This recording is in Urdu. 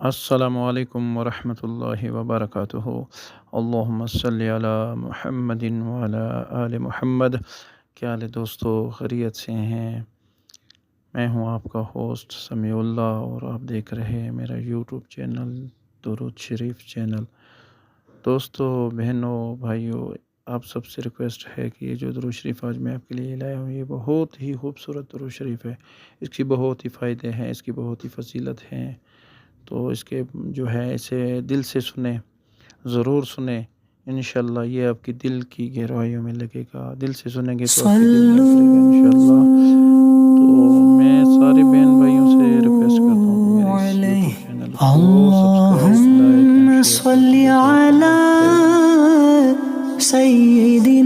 السلام علیکم ورحمۃ اللہ وبرکاتہ۔ اللہم صلی علی محمد وعلی آل محمد۔ کیا حال ہے دوستو، خیریت سے ہیں؟ میں ہوں آپ کا ہوسٹ سمیع اللہ، اور آپ دیکھ رہے ہیں میرا یوٹیوب چینل درود شریف چینل۔ دوستو، بہنوں، بھائیوں، آپ سب سے ریکویسٹ ہے کہ یہ جو درود شریف آج میں آپ کے لیے لایا ہوں، یہ بہت ہی خوبصورت درود شریف ہے۔ اس کی بہت ہی فائدے ہیں، اس کی بہت ہی فضیلت ہیں، تو اس کے جو ہے اسے دل سے سنیں، ضرور سنیں۔ انشاءاللہ یہ آپ کی دل کی گہرائیوں میں لگے گا، دل سے سنیں گے تو آپ کے دل میں اترے گا انشاءاللہ۔ تو میں سارے بہن بھائیوں سے ریکویسٹ کرتا ہوں کہ میرے اس یوٹیوب چینل کو سبسکرائب، لائک اینڈ اللهم شیئر کر صل دیں۔ جزاک على اللہ خیرا۔ سيدنا